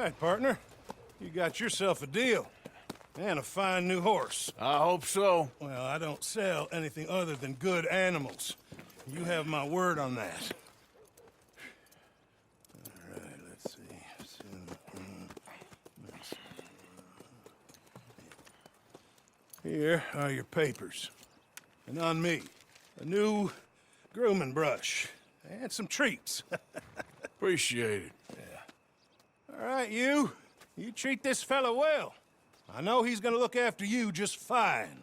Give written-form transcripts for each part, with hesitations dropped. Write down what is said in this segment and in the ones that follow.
right, partner. You got yourself a deal. And a fine new horse. I hope so. Well, I don't sell anything other than good animals. You have my word on that. All right, let's see. Here are your papers. And on me, a new grooming brush. And some treats. Appreciate it. All right, you. You treat this fella well. I know he's gonna look after you just fine.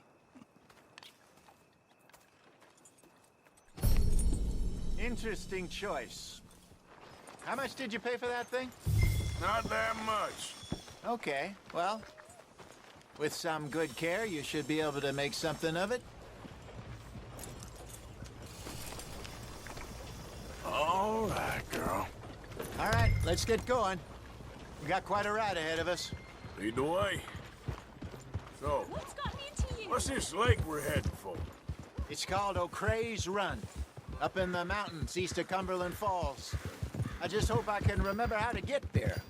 Interesting choice. How much did you pay for that thing? Not that much. Okay, well, with some good care, you should be able to make something of it. All right, girl. All right, let's get going. We got quite a ride ahead of us. Lead the way. So, What's got into you? what's this lake we're heading for? It's called O'Creagh's Run, up in the mountains east of Cumberland Falls. I just hope I can remember how to get there.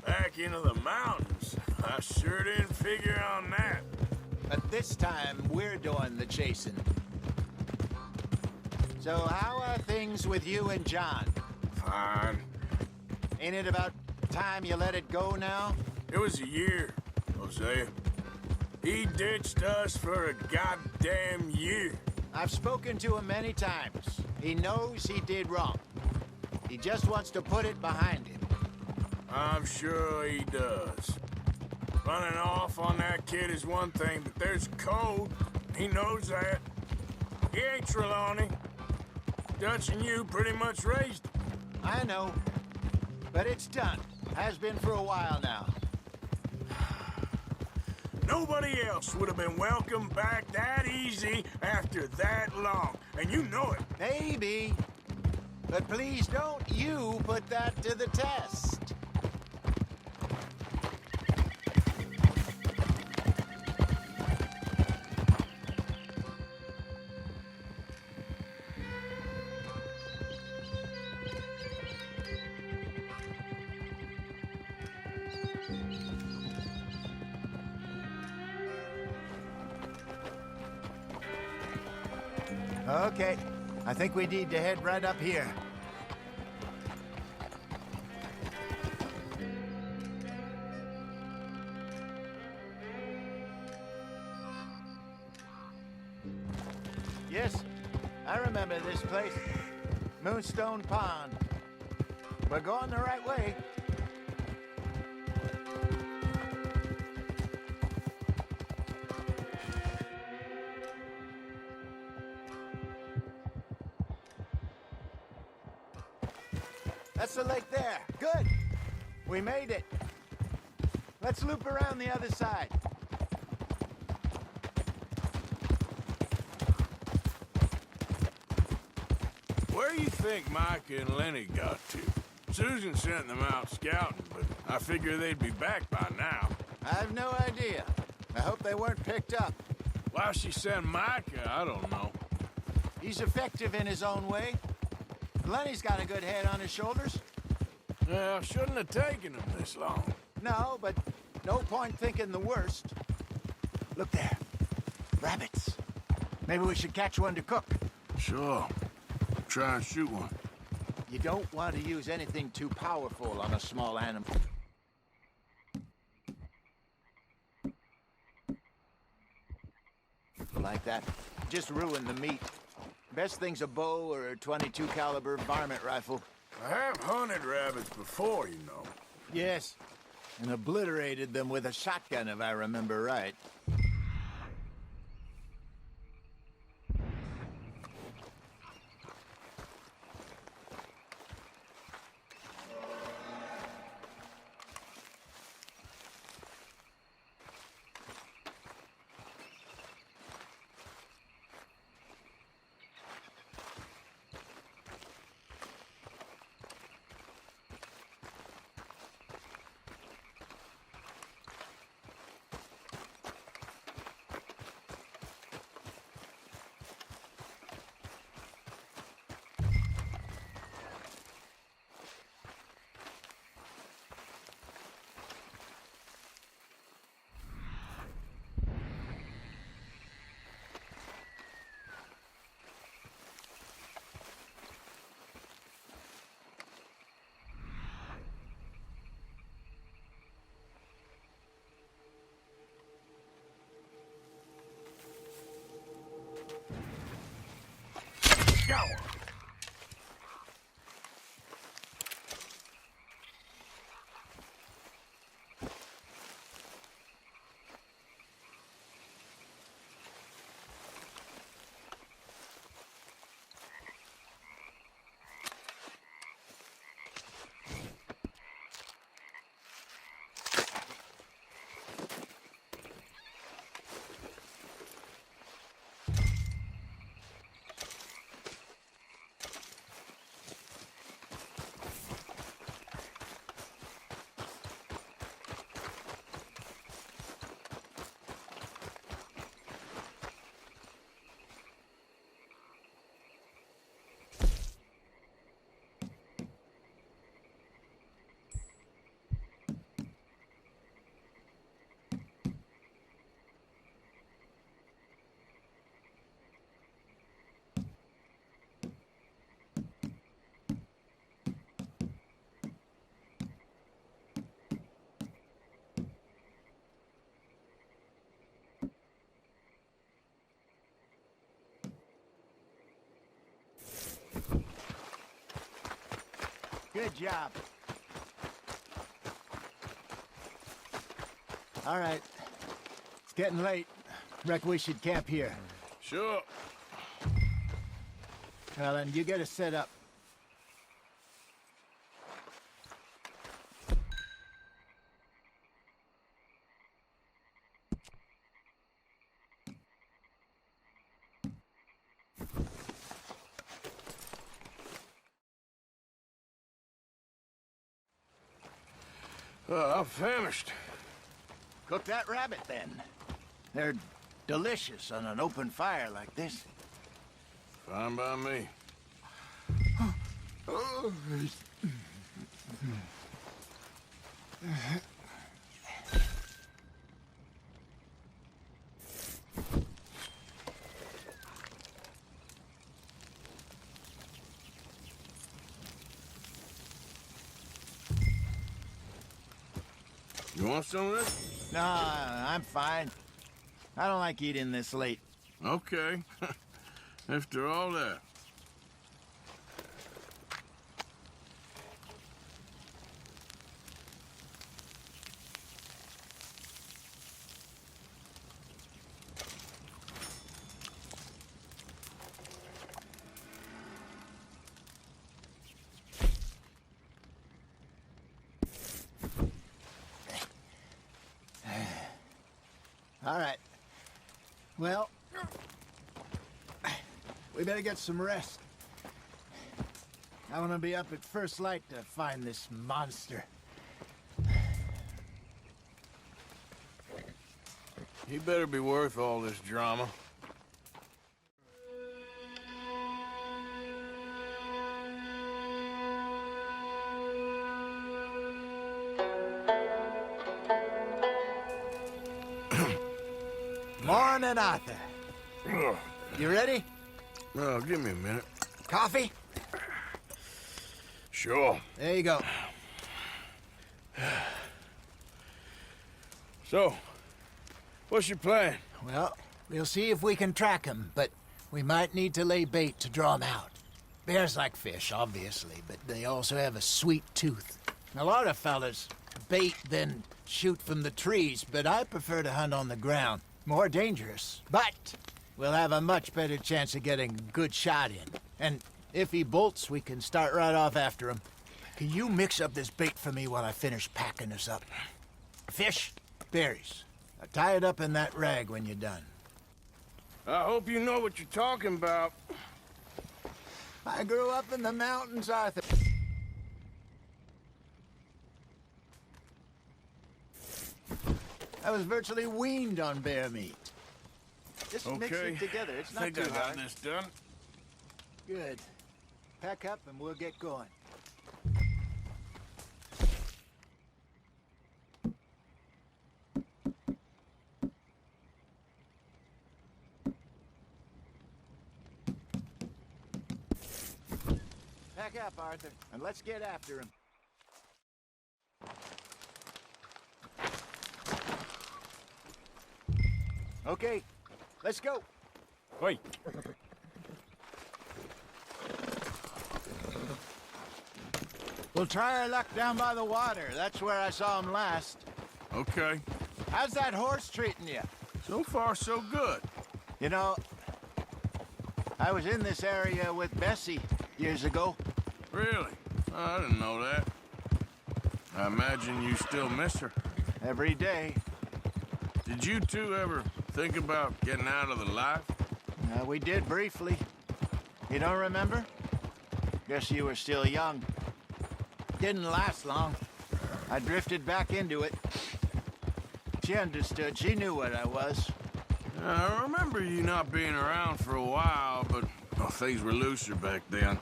Back into the mountains. I sure didn't figure on that. But this time, we're doing the chasing. So how are things with you and John? Fine. Ain't it about time you let it go now? It was a year, Hosea. He ditched us for a goddamn year. I've spoken to him many times. He knows he did wrong. He just wants to put it behind him. I'm sure he does. Running off on that kid is one thing, but there's code. He knows that. He ain't Trelawney. Dutch and you pretty much raised him. I know. But it's done. Has been for a while now. Nobody else would have been welcomed back that easy after that long. And you know it. Maybe. But please don't you put that to the test. Okay, I think we need to head right up here. Yes, I remember this place. Moonstone Pond. We're going the right way. That's the lake there. Good. We made it. Let's loop around the other side. Where do you think Micah and Lenny got to? Susan sent them out scouting, but I figure they'd be back by now. I have no idea. I hope they weren't picked up. Why she sent Micah, I don't know. He's effective in his own way. Lenny's got a good head on his shoulders. Yeah, shouldn't have taken him this long. No, but no point thinking the worst. Look there. Rabbits. Maybe we should catch one to cook. Sure. Try and shoot one. You don't want to use anything too powerful on a small animal. Like that. Just ruin the meat. Best thing's a bow or a .22 caliber varmint rifle. I have hunted rabbits before, you know. Yes. And obliterated them with a shotgun, if I remember right. Good job. All right. It's getting late. Reckon we should camp here. Sure. Well, then you get us set up. I'm famished. Cook that rabbit, then. They're delicious on an open fire like this. Fine by me. You want some of this? No, I'm fine. I don't like eating this late. Okay. After all that. All right. Well, we better get some rest. I want to be up at first light to find this monster. He better be worth all this drama. Morning, Arthur. You ready? Well, give me a minute. Coffee? Sure. There you go. So, what's your plan? Well, we'll see if we can track him, but we might need to lay bait to draw him out. Bears like fish, obviously, but they also have a sweet tooth. A lot of fellas bait, then shoot from the trees, but I prefer to hunt on the ground. More dangerous, but we'll have a much better chance of getting a good shot in. And if he bolts, we can start right off after him. Can you mix up this bait for me while I finish packing this up? Fish, berries. Tie it up in that rag when you're done. I hope you know what you're talking about. I grew up in the mountains, Arthur. I was virtually weaned on bear meat. Just mix Okay. it together. It's I not think too I got hard. this done. Good. Pack up and we'll get going. Pack up, Arthur, and let's get after him. Okay, let's go. Wait. We'll try our luck down by the water. That's where I saw him last. Okay. How's that horse treating you? So far, so good. You know, I was in this area with Bessie years ago. Really? I didn't know that. I imagine you still miss her. Every day. Did you two ever think about getting out of the life? We did briefly. You don't remember? Guess you were still young. Didn't last long. I drifted back into it. She understood. She knew what I was. I remember you not being around for a while, but things were looser back then.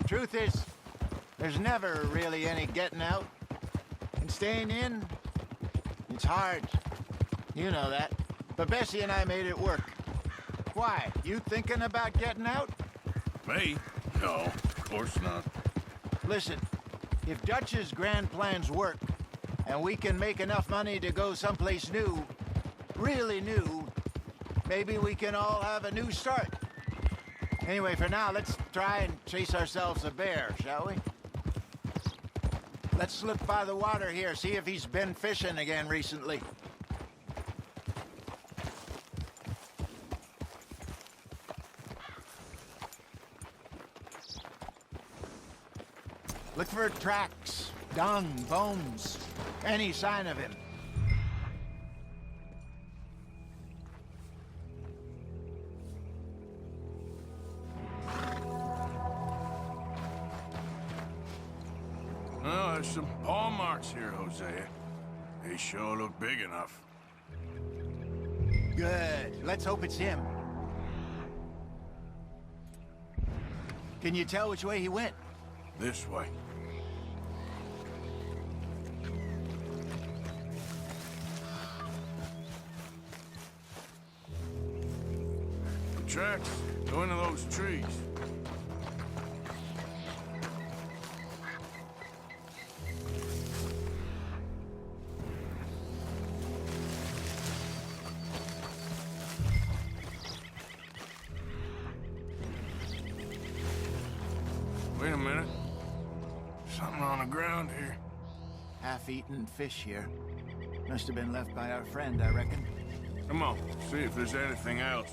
Truth is, there's never really any getting out. And staying in, it's hard. You know that. But Bessie and I made it work. Why? You thinking about getting out? Me? No, of course not. Listen, if Dutch's grand plans work, and we can make enough money to go someplace new, really new, maybe we can all have a new start. Anyway, for now, let's try and chase ourselves a bear, shall we? Let's slip by the water here, see if he's been fishing again recently. Look for tracks, dung, bones, any sign of him. Well, there's some paw marks here, Hosea. They sure look big enough. Good. Let's hope it's him. Can you tell which way he went? This way. The tracks go into those trees. Wait a minute. Something on the ground here. Half-eaten fish here. Must have been left by our friend, I reckon. Come on, see if there's anything else.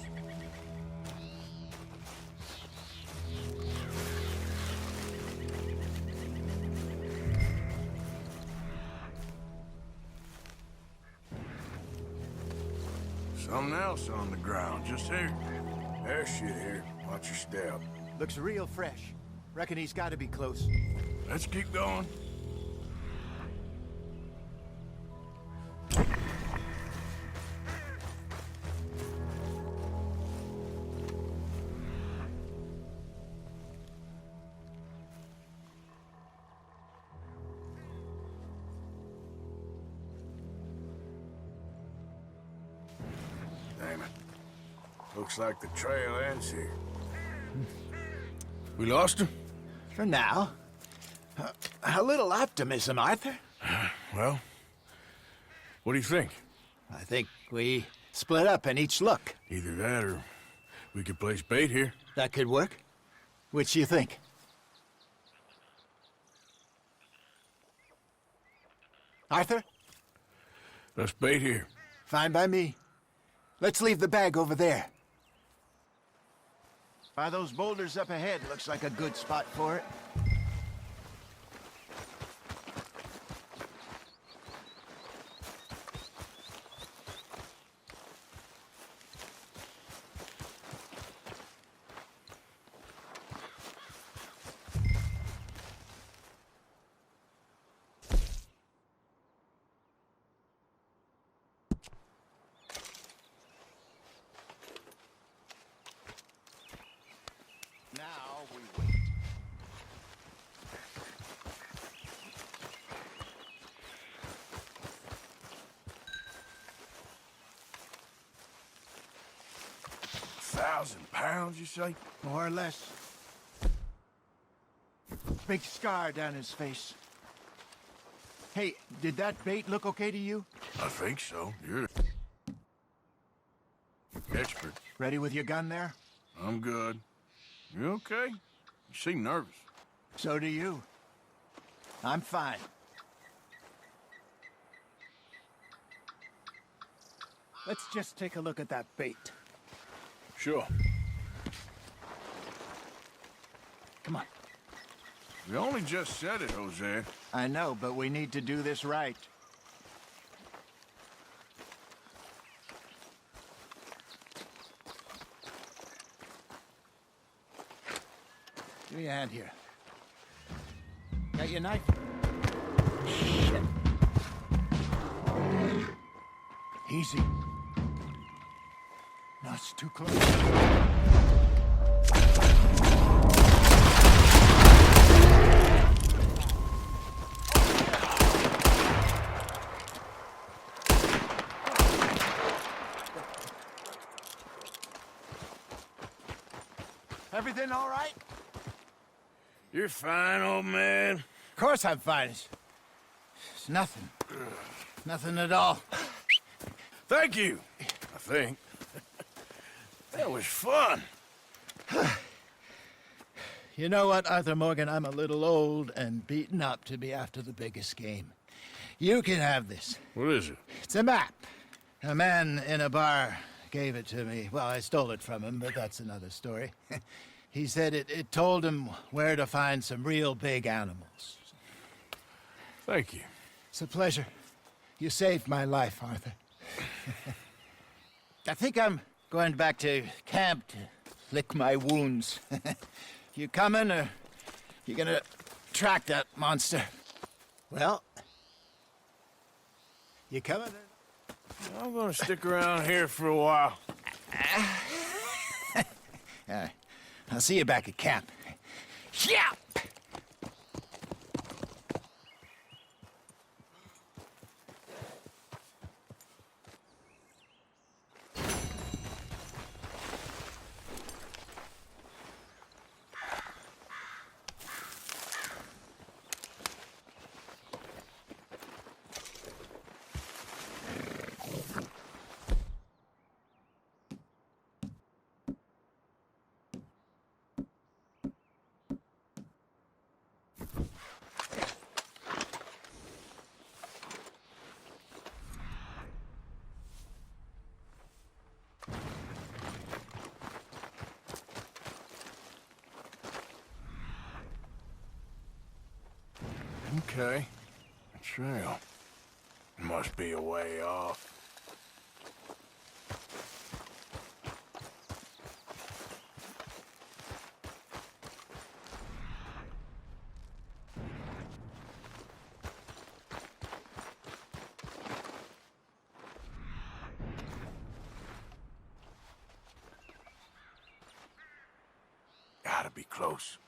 Something else on the ground, just here. There's shit here. Watch your step. Looks real fresh. Reckon he's got to be close. Let's keep going. Damn it. Looks like the trail ends here. We lost him? For now. A little optimism, Arthur. Well, what do you think? I think we split up and each look. Either that or we could place bait here. That could work. Which you think? Arthur? Let's bait here. Fine by me. Let's leave the bag over there. By those boulders up ahead, looks like a good spot for it. Now we wait. £1,000, you say? More or less. Big scar down his face. Hey, did that bait look okay to you? I think so. You're expert. Ready with your gun there? I'm good. You okay? You seem nervous. So do you. I'm fine. Let's just take a look at that bait. Sure. Come on. You only just said it, Jose. I know, but we need to do this right. Give me a hand here. Got your knife? Shit. Easy. No, it's too close. Everything all right? You're fine, old man. Of course I'm fine. It's nothing. Nothing at all. Thank you, I think. That was fun. You know what, Arthur Morgan? I'm a little old and beaten up to be after the biggest game. You can have this. What is it? It's a map. A man in a bar gave it to me. Well, I stole it from him, but that's another story. He said it told him where to find some real big animals. Thank you. It's a pleasure. You saved my life, Arthur. I think I'm going back to camp to lick my wounds. You coming, or you gonna track that monster? Well, you coming? I'm gonna stick around here for a while. All right. I'll see you back at camp. Yeah! Okay. A trail. Must be a way off. Gotta be close.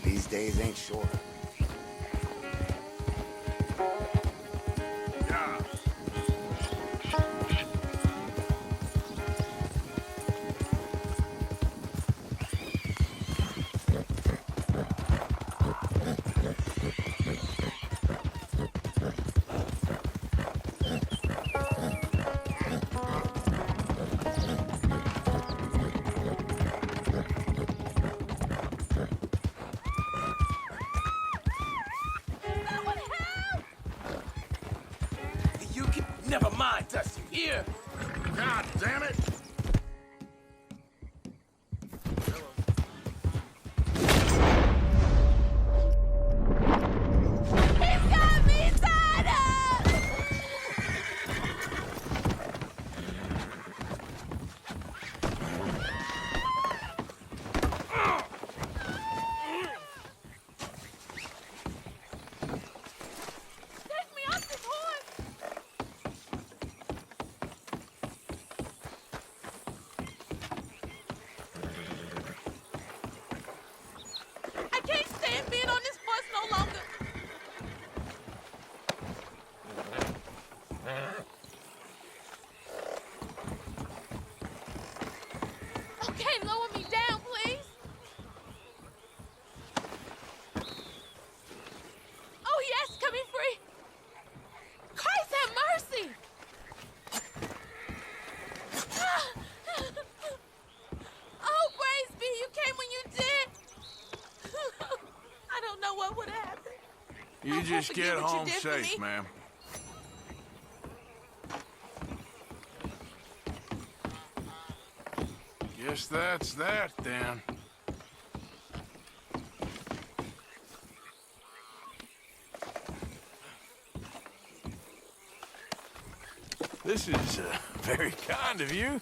These days ain't short. you! God damn it! He's got me tied up! Take me off this horse! I can't stand being on this horse no longer. Okay, lower me down, please. Oh, yes, coming free. Christ have mercy. Oh, praise be, you came when you did. I don't know what would happen. You I won't just forget get what you home did for safe, me. ma'am. Guess that's that, then. This is very kind of you.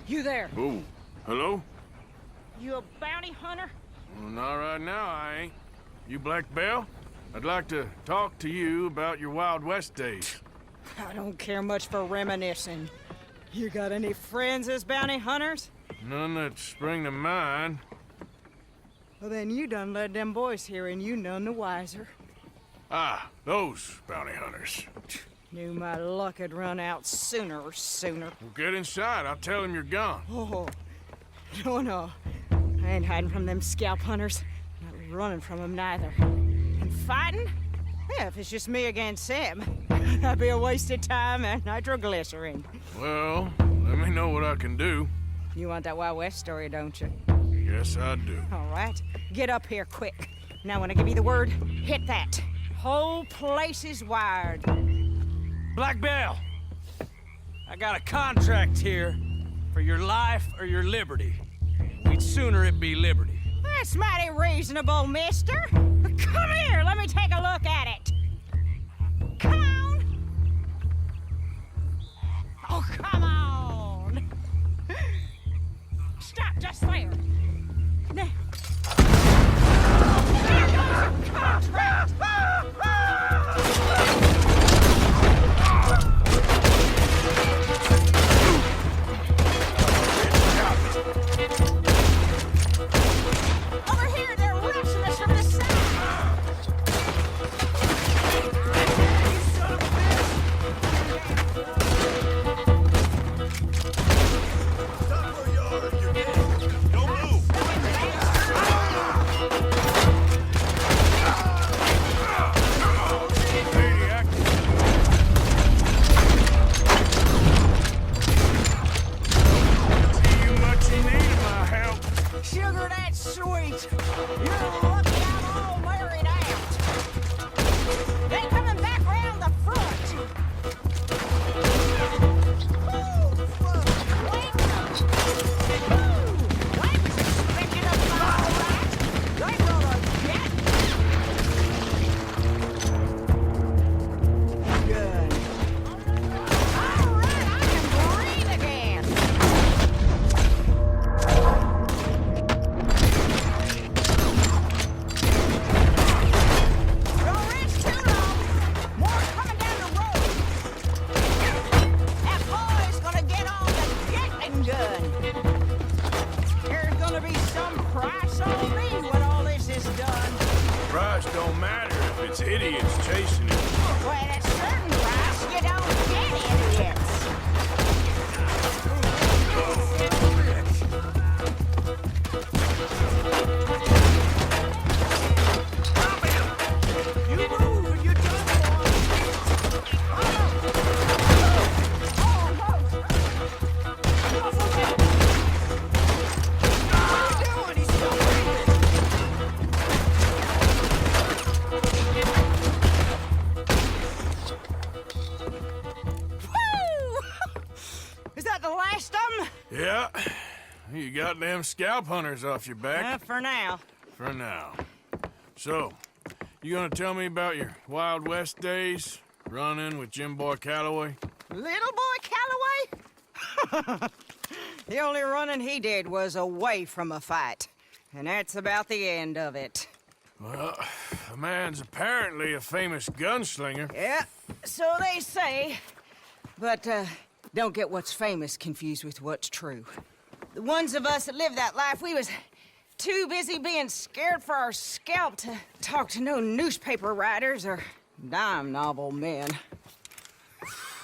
You there? Oh, hello? You a bounty hunter? Well, not right now, I ain't. You Black Belle? I'd like to talk to you about your Wild West days. I don't care much for reminiscing. You got any friends as bounty hunters? None that spring to mind. Well, then you done led them boys here and you none the wiser. Ah, those bounty hunters. Knew my luck had run out sooner or sooner. Well, get inside. I'll tell them you're gone. Oh, no. I ain't hiding from them scalp hunters. Not running from them neither. And fighting? Yeah, if it's just me against them, that'd be a wasted time and nitroglycerin. Well, let me know what I can do. You want that Wild West story, don't you? Yes, I do. All right, get up here quick. Now when I give you the word, hit that. Whole place is wired. Black Belle, I got a contract here for your life or your liberty. We'd sooner it be liberty. That's mighty reasonable, mister. Come here, let me take a look at it. Come on. Oh, come on. Stop just there. Now. There goes your contract. Over here, they're rushing us from the side. idiots chasing him. Well, at a certain price, you don't get idiots. Is that the last of them? Yeah. You got them scalp hunters off your back. For now. For now. So, you gonna tell me about your Wild West days? Running with Jim Boy Calloway? Little boy Calloway? The only running he did was away from a fight. And that's about the end of it. Well, the man's apparently a famous gunslinger. Yeah, so they say. But, don't get what's famous confused with what's true. The ones of us that lived that life, we was too busy being scared for our scalp to talk to no newspaper writers or dime novel men.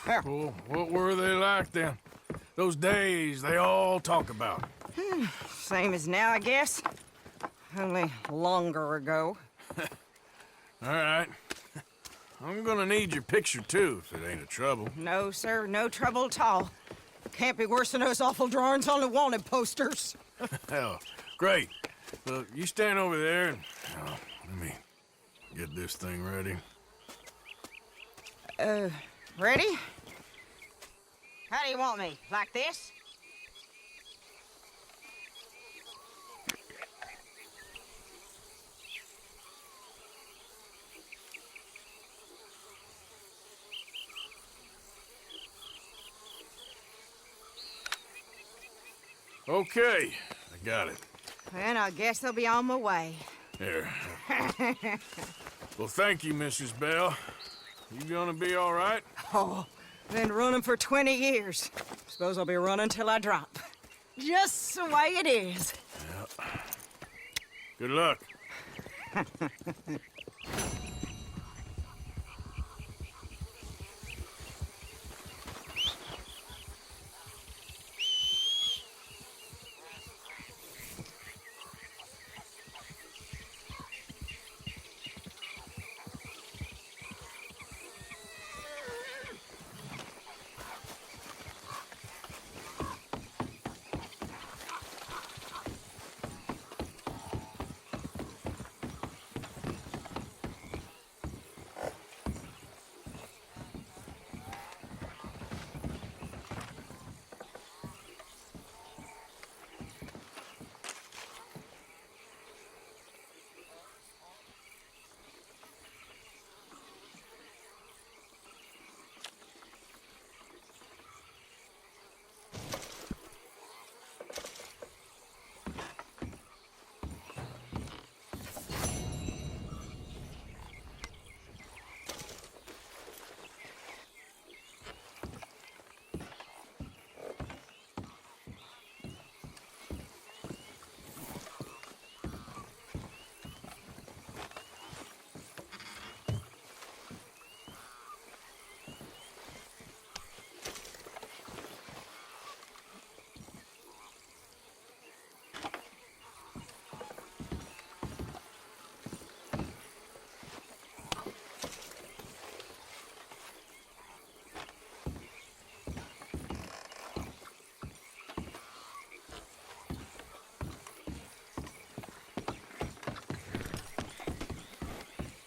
Well, what were they like then? Those days they all talk about. Same as now, I guess. Only longer ago. All right. I'm gonna need your picture, too, if it ain't a trouble. No, sir, no trouble at all. Can't be worse than those awful drawings on the wanted posters. Hell, great. Look, you stand over there and... let me get this thing ready. Ready? How do you want me? Like this? Okay, I got it. And I guess I'll be on my way. Here. Well, thank you, Mrs. Bell. You gonna be all right? Oh, been running for 20 years. Suppose I'll be running till I drop. Just the way it is. Yeah. Good luck.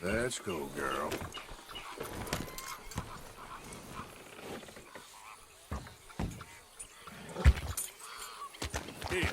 Let's go, girl. Here.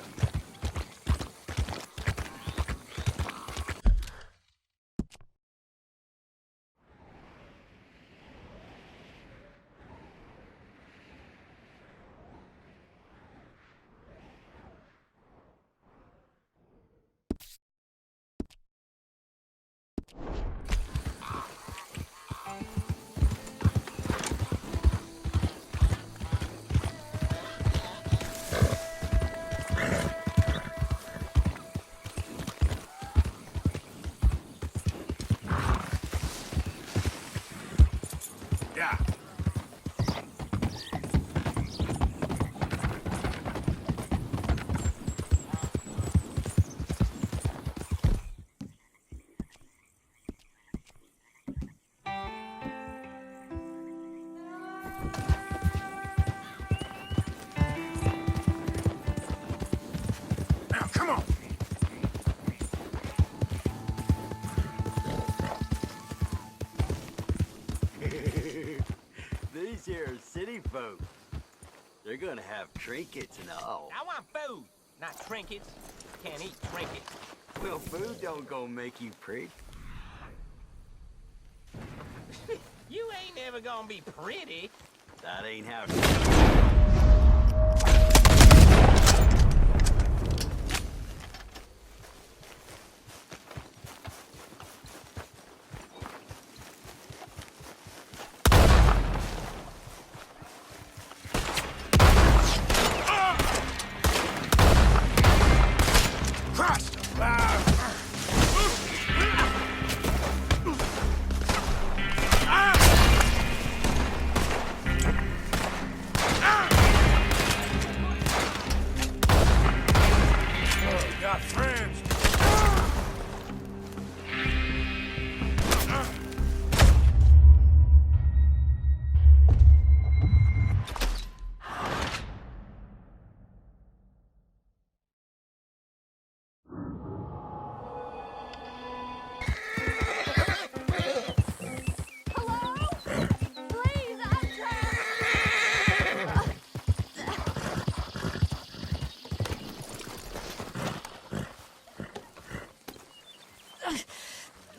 Yeah. Now, come on. These here city folk, they're gonna have trinkets and all. I want food, not trinkets. Can't eat trinkets. Well, food don't go make you pretty. You ain't never gonna be pretty. That ain't how... Got friends. Hello? Please, I'm trapped.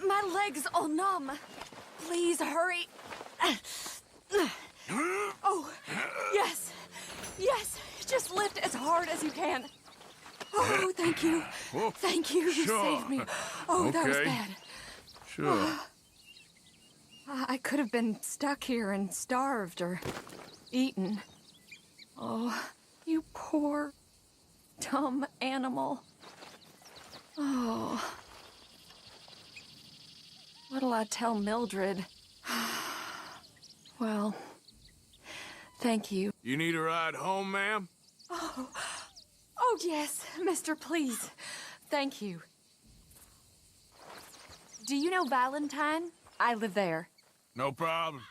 My legs all numb. Please hurry. Oh, yes. Yes, just lift as hard as you can. Oh, thank you. Thank you. You Sure. saved me. Oh, that was Okay. bad. Sure. I could have been stuck here and starved or eaten. Oh, you poor, dumb animal. Oh. What'll I tell Mildred? Well, thank you. You need a ride home, ma'am? Oh, yes, mister, please. Thank you. Do you know Valentine? I live there. No problem.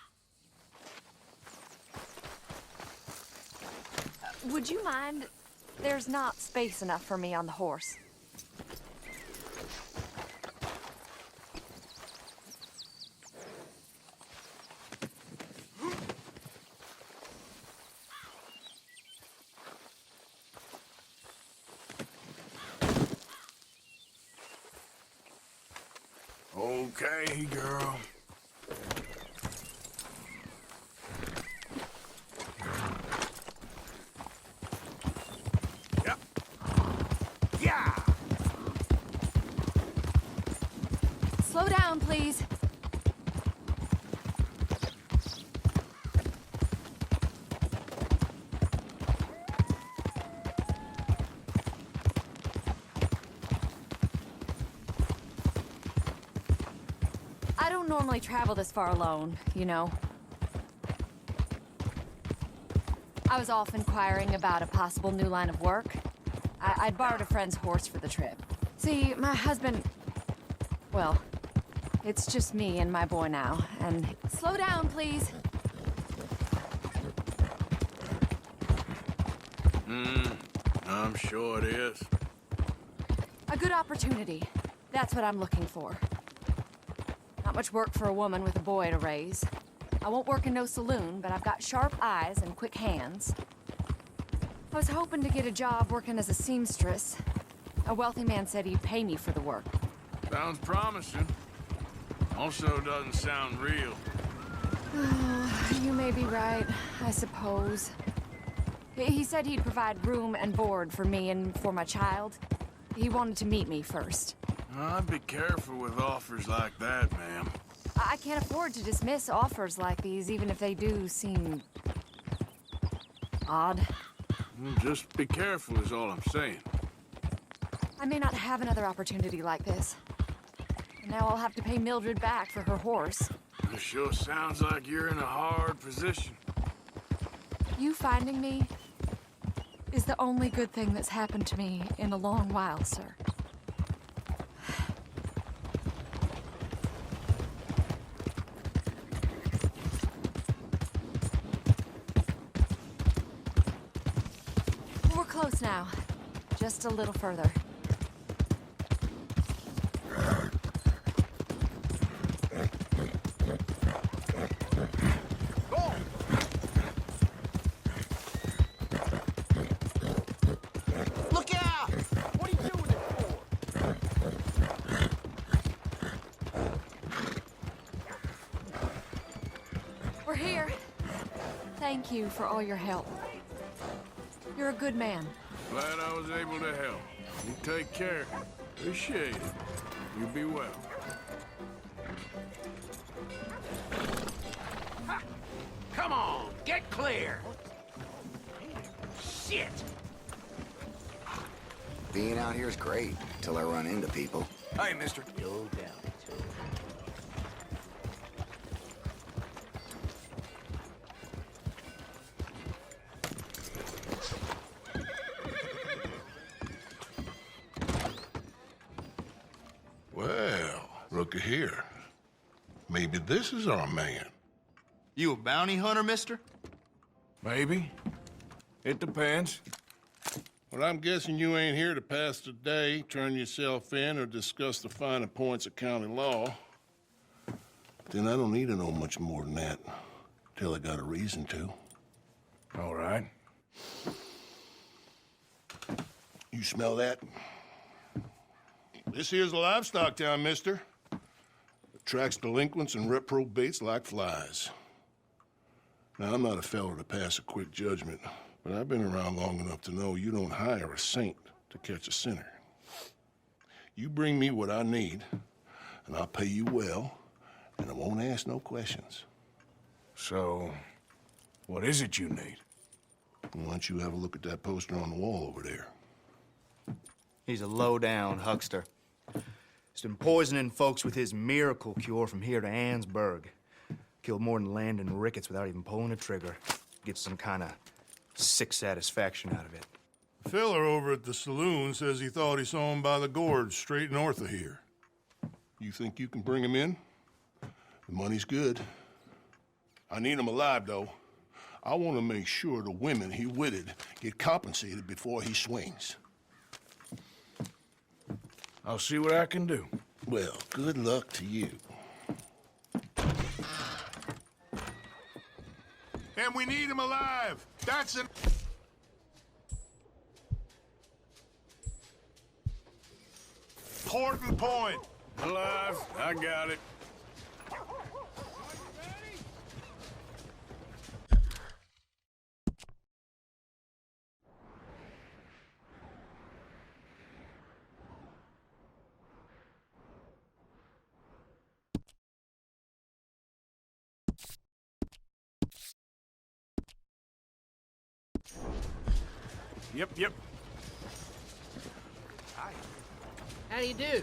Would you mind? There's not space enough for me on the horse. Okay, girl. Yep. Yeah. Slow down, please. I don't normally travel this far alone, you know. I was off inquiring about a possible new line of work. I'd borrowed a friend's horse for the trip. See, my husband... Well, it's just me and my boy now, and... Slow down, please. I'm sure it is. A good opportunity. That's what I'm looking for. Not much work for a woman with a boy to raise. I won't work in no saloon, but I've got sharp eyes and quick hands. I was hoping to get a job working as a seamstress. A wealthy man said he'd pay me for the work. Sounds promising. Also doesn't sound real. You may be right, I suppose. He said he'd provide room and board for me and for my child. He wanted to meet me first. I'd be careful with offers like that, ma'am. I can't afford to dismiss offers like these, even if they do seem... odd. Just be careful is all I'm saying. I may not have another opportunity like this. And now I'll have to pay Mildred back for her horse. It sure sounds like you're in a hard position. You finding me is the only good thing that's happened to me in a long while, sir. We're close now. Just a little further. Look out! What are you doing it for? We're here. Thank you for all your help. You're a good man. Glad I was able to help. You take care. Appreciate it. You be well. Come on, get clear! Shit! Being out here is great, till I run into people. Hey, mister. Go down. Well, looky here. Maybe this is our man. You a bounty hunter, mister? Maybe. It depends. Well, I'm guessing you ain't here to pass the day, turn yourself in, or discuss the finer points of county law. Then I don't need to know much more than that, till I got a reason to. All right. You smell that? This here's a livestock town, mister. Attracts delinquents and reprobates like flies. Now, I'm not a fellow to pass a quick judgment, but I've been around long enough to know you don't hire a saint to catch a sinner. You bring me what I need, and I'll pay you well, and I won't ask no questions. So, what is it you need? Why don't you have a look at that poster on the wall over there? He's a low-down huckster. He's been poisoning folks with his miracle cure from here to Annesburg. Killed more than Landon Ricketts without even pulling a trigger. Gets some kind of sick satisfaction out of it. The fella over at the saloon says he thought he saw him by the gorge straight north of here. You think you can bring him in? The money's good. I need him alive, though. I want to make sure the women he witted get compensated before he swings. I'll see what I can do. Well, good luck to you. And we need him alive. That's an... important point. Alive. I got it. Yep. How do you do?